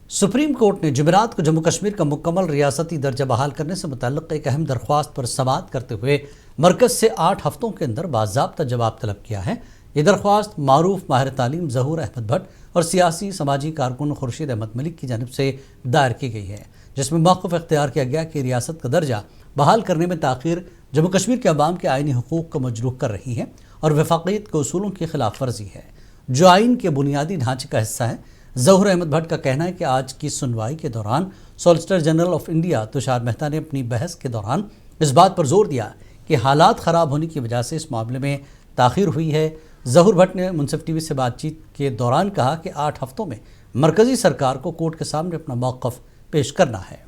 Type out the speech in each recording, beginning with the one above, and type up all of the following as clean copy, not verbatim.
Supreme court ने जुमेरात को जम्मू कश्मीर का मुकम्मल रियासती दर्जा बहाल करने से मुतल्लिक़ एक अहम दरख्वास्त पर समाअत करते हुए मरकज़ से 8 हफ्तों के अंदर बाज़ाब्ता जवाब तलब किया है। ये दरख्वास्त मारूफ माहिर तालीम ज़हूर अहमद भट्ट और सियासी समाजी कारकुन खुर्शीद अहमद मलिक की जानिब से दायर की गई है, जिसमें मौक़िफ़ इख्तियार किया गया कि रियासत का दर्जा बहाल करने में ताख़ीर जम्मू कश्मीर के अवाम के आइनी हुकूक़ को मजरूह कर रही है और वफ़ाक़ियत के उसूलों की खिलाफ वर्जी है, जो आइन के बुनियादी ढांचे का हिस्सा है। ज़हूर अहमद भट्ट का कहना है कि आज की सुनवाई के दौरान solicitor general of India Tushar Mehta ने अपनी बहस के दौरान इस बात पर जोर दिया कि हालात ख़राब होने की वजह से इस मामले में ताख़ीर हुई है। ज़हूर भट्ट ने मुंसिफ टीवी से बातचीत के दौरान कहा कि 8 हफ्तों में मरकज़ी सरकार को कोर्ट के सामने अपना मौक़िफ़ पेश करना है।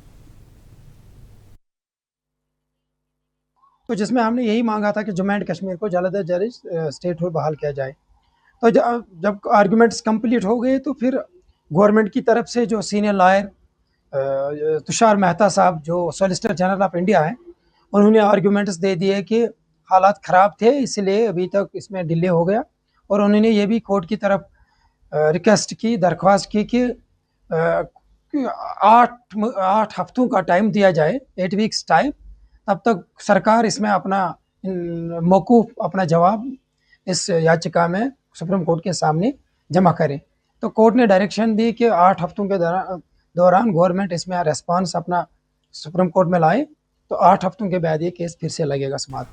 तो जिसमें हमने यही मांगा था कि जम्मू एंड कश्मीर को जल्द अज जल्द स्टेटहुड बहाल किया जाए। तो जब आर्गूमेंट्स कंप्लीट हो गए तो फिर गवर्नमेंट की तरफ से जो सीनियर लॉयर तुषार मेहता साहब जो सॉलिसिटर जनरल ऑफ इंडिया हैं, उन्होंने आर्गूमेंट्स दे दिए कि हालात ख़राब थे इसलिए अभी तक इसमें डिले हो गया, और उन्होंने ये भी कोर्ट की तरफ रिक्वेस्ट की, दरख्वास्त की कि 8 हफ्तों का टाइम दिया जाए, 8 वीक्स टाइम, तब तक सरकार इसमें अपना मौकूफ अपना जवाब इस याचिका में सुप्रीम कोर्ट के सामने जमा करें। तो कोर्ट ने डायरेक्शन दी कि 8 हफ्तों के दौरान गवर्नमेंट इसमें रेस्पॉन्स अपना सुप्रीम कोर्ट में लाए, तो 8 हफ्तों के बाद ये केस फिर से लगेगा समाअत।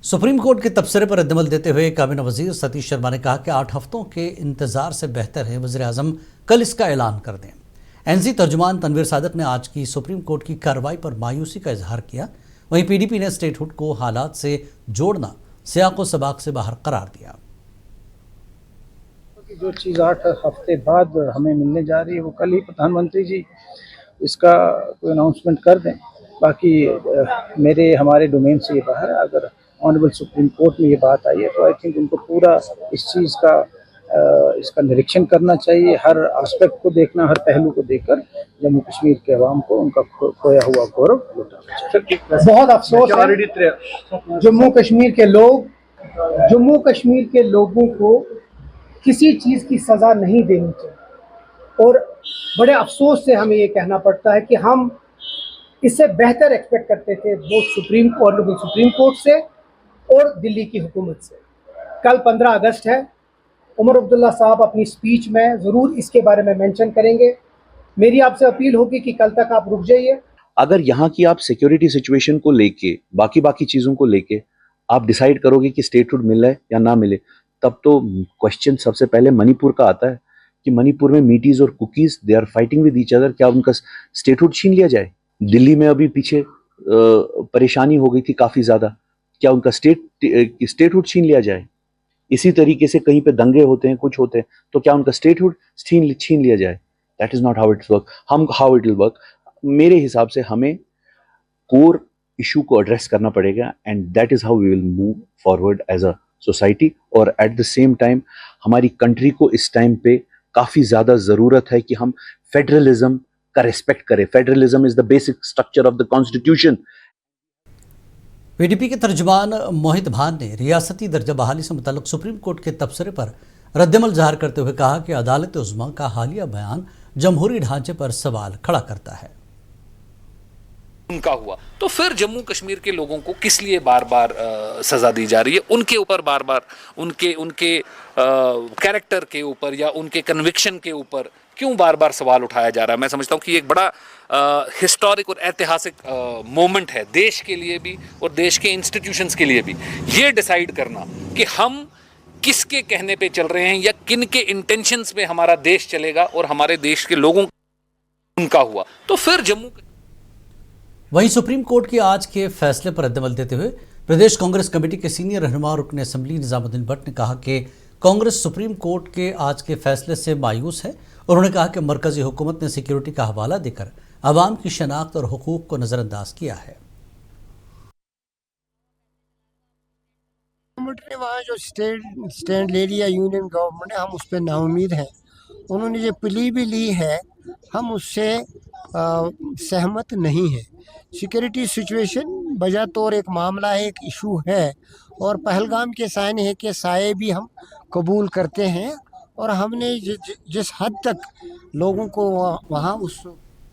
सुप्रीम कोर्ट के तबसरे पर रद्दमल देते हुए काबीना वजीर सतीश शर्मा ने कहा कि 8 हफ्तों के इंतजार से बेहतर है वज़ीर आज़म कल इसका ऐलान कर दें। एनसी तर्जुमान तनवीर सादिक ने आज की सुप्रीम कोर्ट की कार्रवाई पर मायूसी का इजहार किया। वहीं पीडीपी ने स्टेटहुड को हालात से जोड़ना सियाक़ो सबाक़ से बाहर करार दिया। जो चीज़ 8 हफ्ते बाद हमें मिलने जा रही है वो कल ही प्रधानमंत्री जी इसका कोई अनाउंसमेंट कर दें। बाकी हमारे डोमेन से ये बाहर है। अगर ऑनरेबल सुप्रीम कोर्ट में ये बात आई है तो आई थिंक उनको पूरा इस चीज़ का इसका निरीक्षण करना चाहिए, हर एस्पेक्ट को देखना, हर पहलू को देखकर जम्मू कश्मीर के अवाम को उनका खोया हुआ गौरव लौटाना चाहिए। बहुत अफसोस है जम्मू कश्मीर के लोगों को किसी चीज़ की सज़ा नहीं देनी चाहिए, और बड़े अफसोस से हमें ये कहना पड़ता है कि हम इससे बेहतर एक्सपेक्ट करते थे बोथ ऑनरेबल सुप्रीम कोर्ट से और दिल्ली की हुकूमत से। कल 15 अगस्त है, उमर अब्दुल्ला साहब अपनी स्पीच में ज़रूर इसके बारे में मेंशन करेंगे। मेरी आपसे अपील होगी कि कल तक आप रुक जाइए। अगर यहाँ की आप सिक्योरिटी सिचुएशन को लेके बाकी चीज़ों को लेके आप डिसाइड करोगे कि स्टेटहुड मिले या ना मिले, तब तो क्वेश्चन सबसे पहले मणिपुर का आता है कि मणिपुर में मीटीज और Kukis they are fighting with each other, क्या उनका स्टेटहुड छीन लिया जाए? दिल्ली में अभी पीछे परेशानी हो गई थी काफ़ी ज़्यादा, क्या उनका स्टेटहुड छीन लिया जाए? इसी तरीके से कहीं पे दंगे होते हैं, कुछ होते हैं, तो क्या उनका स्टेटहुड छीन लिया जाए? That is not how it work. How it will work, मेरे हिसाब से हमें कोर इशू को एड्रेस करना पड़ेगा, and that is how we will move forward as a society. और एट द सेम टाइम हमारी कंट्री को इस टाइम पे काफ़ी ज़्यादा ज़रूरत है कि हम फेडरलिज्म का रिस्पेक्ट करें। Federalism is the basic structure of the constitution. PDP के तर्जुमान मोहित भान ने रियासती दर्जा बहाली से मुतल्लिक़ सुप्रीम कोर्ट के तबसरे पर रद्दमल ज़ाहिर करते हुए कहा कि अदालत उज़्मा का हालिया बयान जमहूरी ढांचे पर सवाल खड़ा करता है। उनका हुआ तो फिर जम्मू कश्मीर के लोगों को किस लिए बार बार सज़ा दी जा रही है? उनके ऊपर बार बार उनके कैरेक्टर के ऊपर या उनके कन्विक्शन के ऊपर क्यों बार बार सवाल उठाया जा रहा है? मैं समझता हूँ कि एक बड़ा हिस्टोरिक और ऐतिहासिक मोमेंट है देश के लिए भी और देश के इंस्टीट्यूशंस के लिए भी, ये डिसाइड करना कि हम किसके कहने पे चल रहे हैं या किन के इंटेंशंस में हमारा देश चलेगा और हमारे देश के लोगों उनका हुआ तो फिर जम्मू। वहीं सुप्रीम कोर्ट के आज के फैसले पर रद्दमल देते हुए प्रदेश कांग्रेस कमेटी के सीनियर रहनुमा रुकन असेंबली निजामुद्दीन भट्ट ने कहा कि कांग्रेस सुप्रीम कोर्ट के आज के फैसले से मायूस है। उन्होंने कहा कि मरकजी हुकूमत ने सिक्योरिटी का हवाला देकर अवाम की शनाख्त और हुकूक को नज़रअंदाज किया है। गवर्नमेंट ने वहाँ जो स्टैंड ले लिया यूनियन गवर्नमेंट ने, हम उस पर नाउमीद हैं। उन्होंने जो प्ली भी ली है हम उससे सहमत नहीं हैं। सिक्योरिटी सिचुएशन बजा तौर एक मामला है, एक इशू है, और पहलगाम के साए भी हम कबूल करते हैं और हमने जिस हद तक लोगों को वहाँ उस